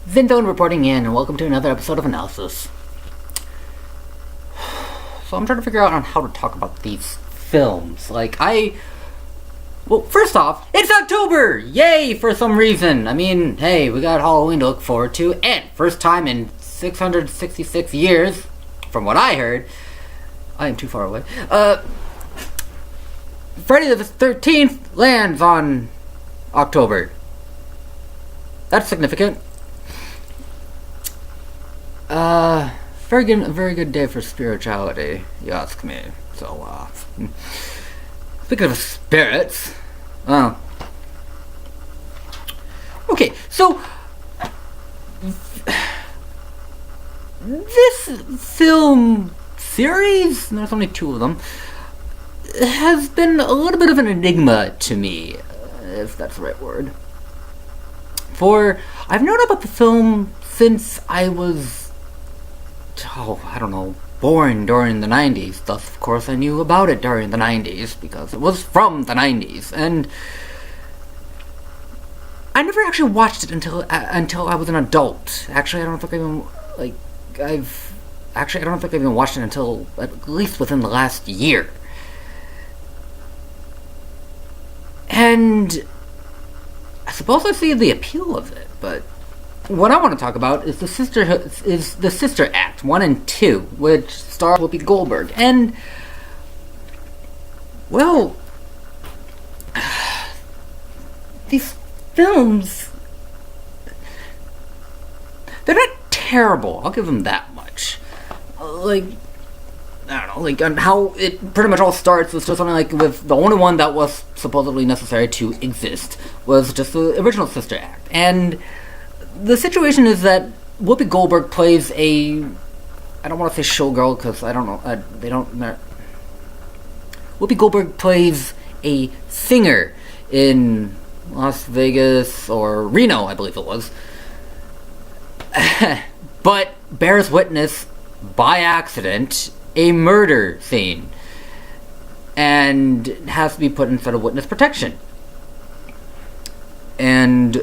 Vindone reporting in, and welcome to another episode of Analysis. So I'm trying to figure out on how to talk about these films. Well, first off, it's October! Yay, for some reason! I mean, hey, we got Halloween to look forward to, and first time in 666 years, from what I heard, I am too far away, Friday the 13th lands on October. That's significant. Very good day for spirituality, you ask me. So, speaking of spirits, okay, so, this film series, there's only two of them, has been a little bit of an enigma to me, if that's the right word. For I've known about the film since I was, born during the 90s. Thus, of course, I knew about it during the 90s, because it was from the 90s. And I never actually watched it until I was an adult. Actually, I don't think I've even watched it until at least within the last year. And I suppose I see the appeal of it, but what I want to talk about is the Sister Act 1 and 2, which stars Whoopi Goldberg. And, well, these films, they're not terrible. I'll give them that much. On how it pretty much all starts was just something with the only one that was supposedly necessary to exist was just the original Sister Act. And the situation is that Whoopi Goldberg plays I don't want to say showgirl because I don't know, Whoopi Goldberg plays a singer in Las Vegas or Reno, I believe it was, but bears witness by accident a murder scene and has to be put inside of witness protection. And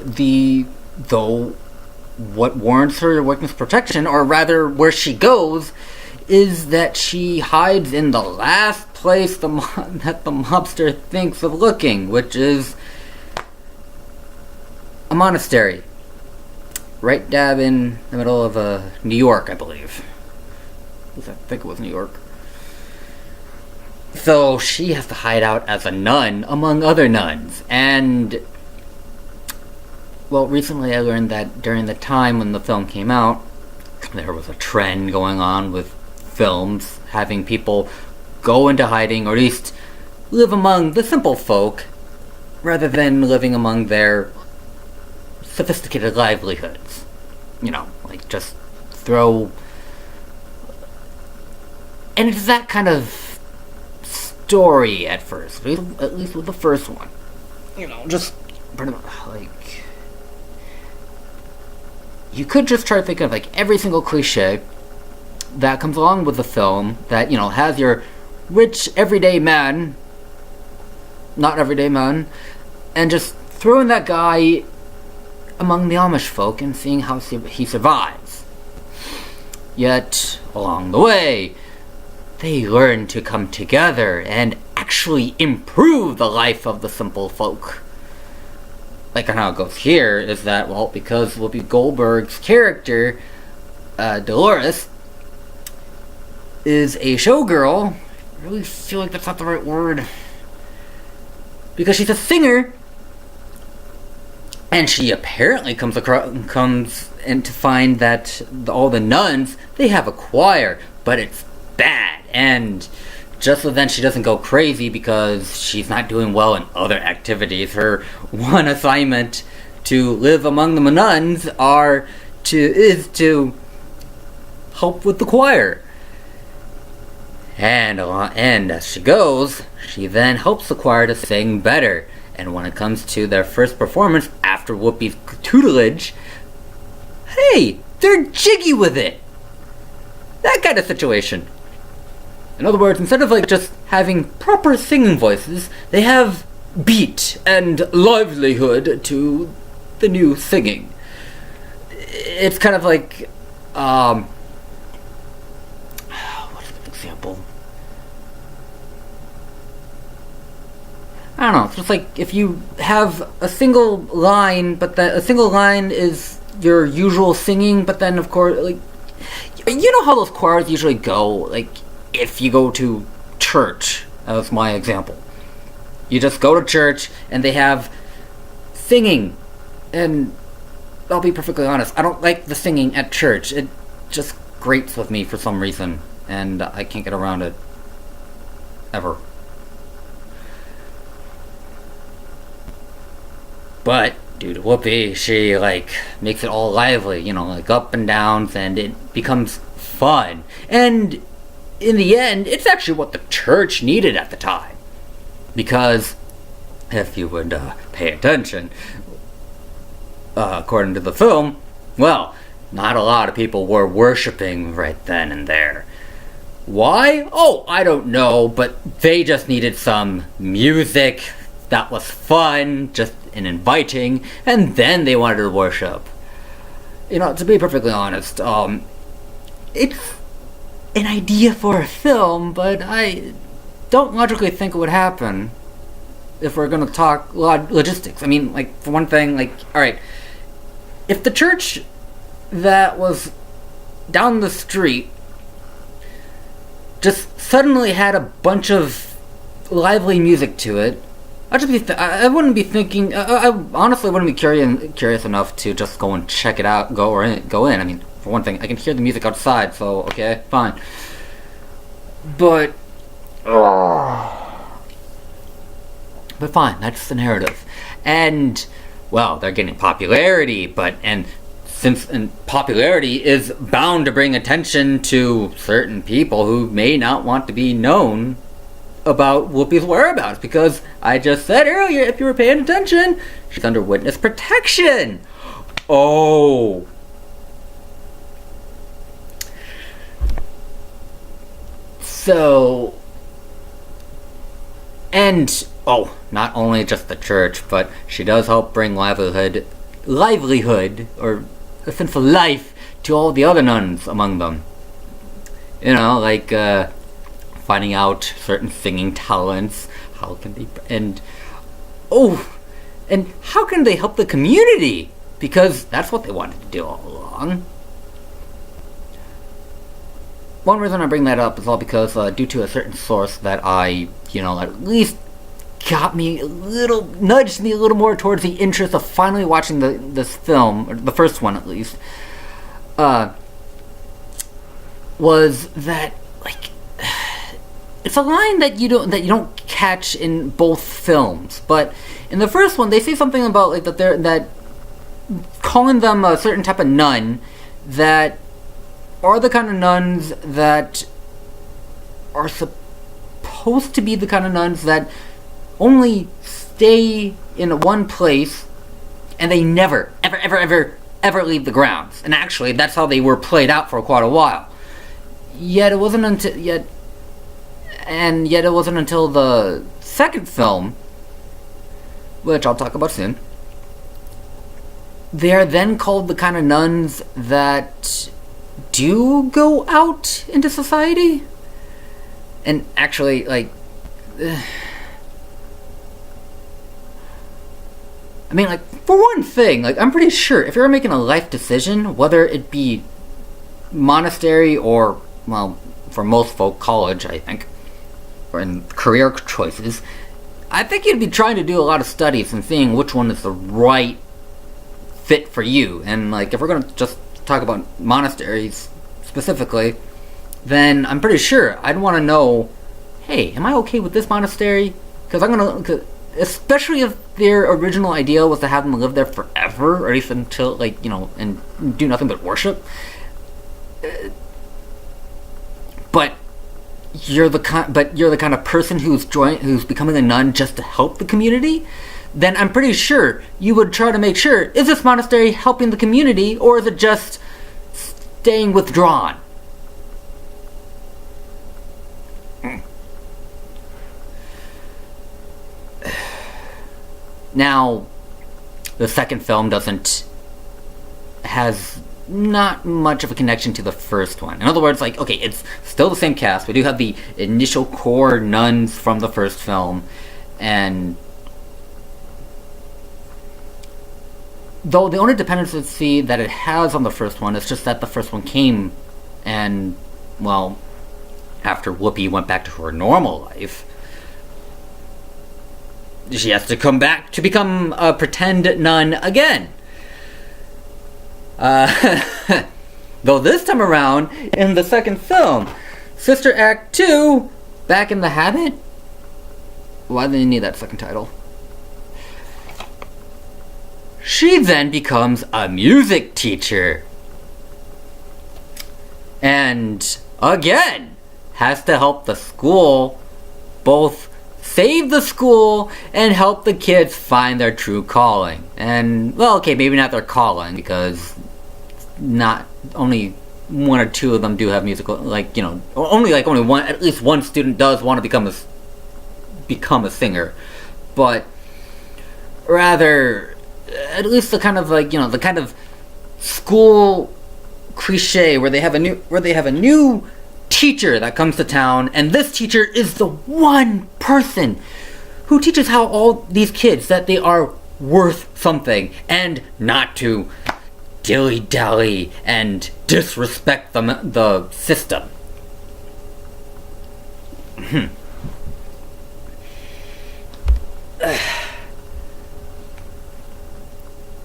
what warrants her witness protection, or rather where she goes, is that she hides in the last place that the mobster thinks of looking, which is a monastery right dab in the middle of New York, I believe. I think it was New York. So she has to hide out as a nun among other nuns. And, well, recently I learned that during the time when the film came out, there was a trend going on with films having people go into hiding, or at least live among the simple folk, rather than living among their sophisticated livelihoods. Just throw. And it's that kind of story at first, at least with the first one. Just pretty much you could just try to think of every single cliche that comes along with the film that, has your rich everyday man, not everyday man, and just throwing that guy among the Amish folk and seeing how he survives. Yet, along the way, they learn to come together and actually improve the life of the simple folk. How it goes here is that, well, because Whoopi Goldberg's character, Dolores, is a showgirl, I really feel like that's not the right word, because she's a singer, and she apparently comes in to find that all the nuns, they have a choir, but it's bad, and just so then she doesn't go crazy because she's not doing well in other activities. Her one assignment to live among the nuns is to help with the choir. And as she goes, she then helps the choir to sing better. And when it comes to their first performance after Whoopi's tutelage, hey, they're jiggy with it. That kind of situation. In other words, instead of just having proper singing voices, they have beat and livelihood to the new singing. it's kind of like, what's an example? I don't know. It's just like if you have a single line, but that a single line is your usual singing, but then of course, like, you know how those choirs usually go. Like, if you go to church, as my example, you just go to church and they have singing, and I'll be perfectly honest, I don't like the singing at church. It just grates with me for some reason, and I can't get around it ever. But due to Whoopi, she like makes it all lively, you know, like up and downs, and it becomes fun. And in the end, it's actually what the church needed at the time, because if you would pay attention, according to the film, well, not a lot of people were worshipping right then and there. Why? Oh, I don't know, but they just needed some music that was fun, just and inviting, and then they wanted to worship. You know, to be perfectly honest, it's an idea for a film, but I don't logically think it would happen if we're going to talk logistics. I mean, like, for one thing, like, alright, if the church that was down the street just suddenly had a bunch of lively music to it, I wouldn't be thinking. I honestly wouldn't be curious enough to just go and check it out. Go in. I mean, for one thing, I can hear the music outside, so okay, fine. But fine. That's the narrative, and well, they're getting popularity, and popularity is bound to bring attention to certain people who may not want to be known about Whoopi's whereabouts, because I just said earlier, if you were paying attention, she's under witness protection. Oh. So, and, not only just the church, but she does help bring livelihood, or a sense of life to all the other nuns among them. You know, like, finding out certain singing talents, how can they, and how can they help the community? Because that's what they wanted to do all along. One reason I bring that up is all because due to a certain source that I, at least nudged me a little more towards the interest of finally watching this film, or the first one at least, was that, like, it's a line that you don't catch in both films, but in the first one they say something about like that calling them a certain type of nun that are the kind of nuns that are supposed to be the kind of nuns that only stay in one place and they never ever leave the grounds. And actually that's how they were played out for quite a while. Yet it wasn't until the second film, which I'll talk about soon, they are then called the kind of nuns that do go out into society. And actually, like, I mean, like, for one thing, like, I'm pretty sure if you're making a life decision, whether it be monastery or, well, for most folk, college, I think, or in career choices, I think you'd be trying to do a lot of studies and seeing which one is the right fit for you. And, like, if we're going to just talk about monasteries specifically, then I'm pretty sure I'd want to know, hey, am I okay with this monastery? Because especially if their original idea was to have them live there forever, or at least until, like, and do nothing but worship. But you're the kind of person who's becoming a nun just to help the community, then I'm pretty sure you would try to make sure, is this monastery helping the community, or is it just staying withdrawn? Now, the second film has not much of a connection to the first one. In other words, like, okay, it's still the same cast. We do have the initial core nuns from the first film, and though the only dependency that it has on the first one is just that the first one came, and, well, after Whoopi went back to her normal life, she has to come back to become a pretend nun again. Though this time around, in the second film, Sister Act 2, Back in the Habit? Why do you need that second title? She then becomes a music teacher. And, again, has to help the school both save the school and help the kids find their true calling. And, well, okay, maybe not their calling, because not only one or two of them do have musical, like, you know, only one, at least one student does want to become a singer, but rather, at least the kind of, like, you know, the kind of school cliche where they have a new teacher that comes to town, and this teacher is the one person who teaches how all these kids that they are worth something and not to dilly-dally and disrespect the system.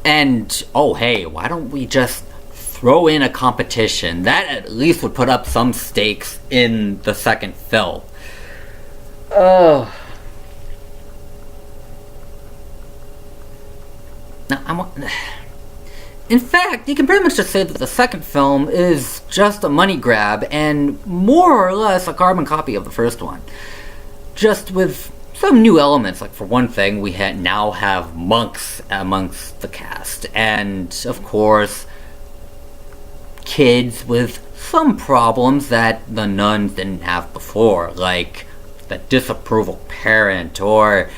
And, oh hey, why don't we just throw in a competition? That at least would put up some stakes in the second film. In fact, you can pretty much just say that the second film is just a money grab and more or less a carbon copy of the first one. Just with some new elements. Like, for one thing, we now have monks amongst the cast, and of course, kids with some problems that the nuns didn't have before, like the disapproval parent or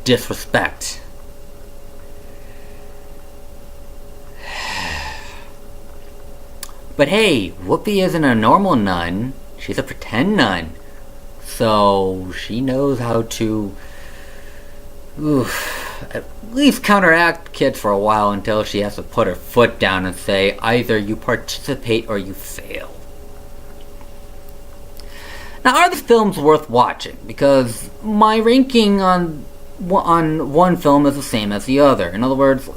disrespect. But hey, Whoopi isn't a normal nun, she's a pretend nun. So she knows how to at least counteract kids for a while until she has to put her foot down and say, either you participate or you fail. Now, are these films worth watching? Because my ranking on one film is the same as the other. In other words,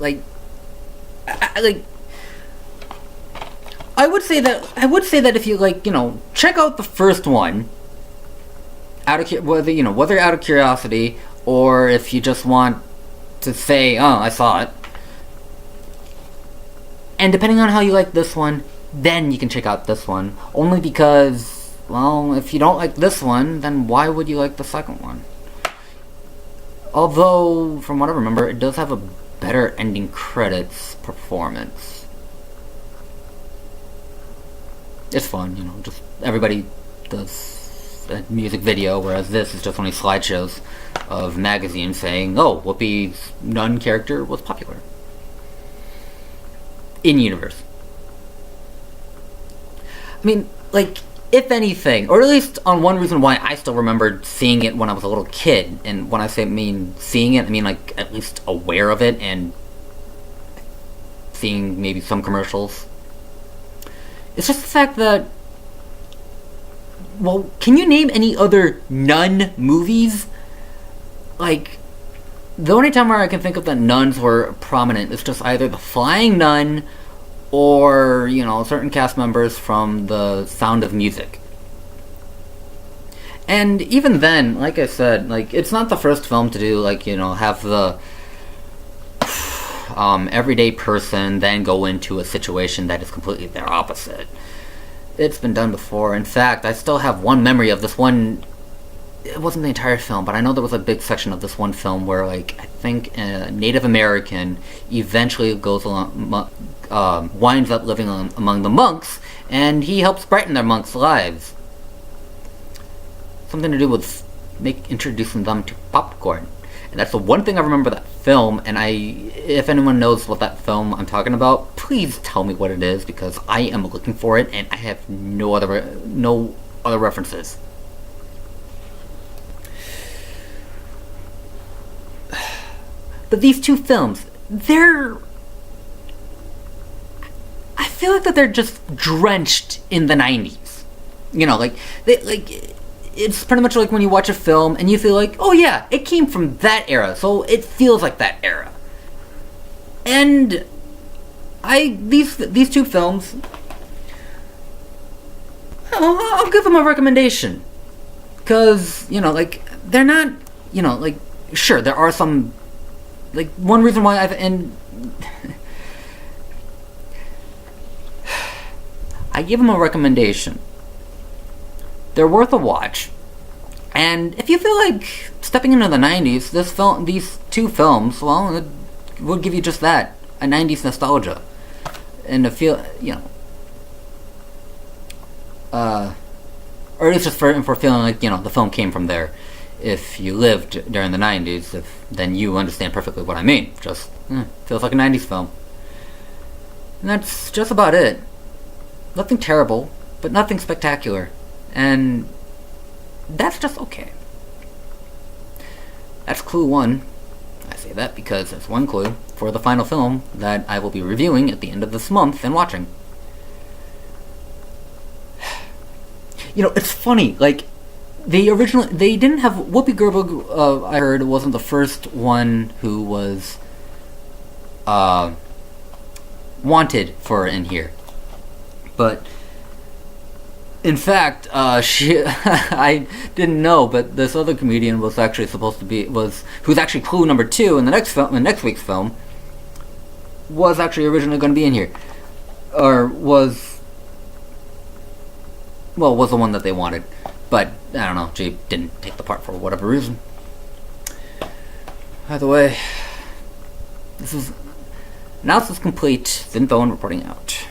I would say that if you, like, you know, check out the first one, whether out of curiosity or if you just want to say, oh, I saw it, and depending on how you like this one, then you can check out this one. Only because, well, if you don't like this one, then why would you like the second one? Although, from what I remember, it does have a better ending credits performance. It's fun, you know, just everybody does a music video, whereas this is just only slideshows of magazines saying, oh, Whoopi's nun character was popular. In-universe. I mean, like, if anything, or at least on one reason why I still remembered seeing it when I was a little kid, and when I mean seeing it, I mean, like, at least aware of it and seeing maybe some commercials. It's just the fact that, well, can you name any other nun movies? Like, the only time where I can think of that nuns were prominent is just either The Flying Nun or, you know, certain cast members from The Sound of Music. And even then, like I said, like, it's not the first film to do, like, you know, have the everyday person then go into a situation that is completely their opposite. It's been done before. In fact, I still have one memory of this one. It wasn't the entire film, but I know there was a big section of this one film where, like, I think a Native American eventually goes along, winds up living among the monks, and he helps brighten their monks' lives. Something to do with introducing them to popcorn. And that's the one thing I remember that film, and if anyone knows what that film I'm talking about, please tell me what it is, because I am looking for it, and I have no other references. But these two films, I feel like that they're just drenched in the 90s. You know, it's pretty much like when you watch a film and you feel like, oh yeah, it came from that era, so it feels like that era. And these two films, I'll give them a recommendation. Because, you know, like, they're not, you know, like, sure, there are some, like, one reason why I give them a recommendation. They're worth a watch. And if you feel like stepping into the 90s, these two films, well, it would give you just that, a 90s nostalgia. And to feel, you know, or at least just for feeling like, you know, the film came from there. If you lived during the 90s, then you understand perfectly what I mean. Just feels like a 90s film. And that's just about it. Nothing terrible, but nothing spectacular. And that's just okay. That's clue one. I say that because it's one clue for the final film that I will be reviewing at the end of this month and watching. You know, it's funny, like, they didn't have, Whoopi Goldberg, I heard, wasn't the first one who was wanted for in here. But in fact, I didn't know, but this other comedian was actually who's actually clue number 2 in the next week's film, was actually originally going to be in here, or was the one that they wanted, but I don't know, she didn't take the part for whatever reason. Either way, this is analysis complete. Zinphone reporting out.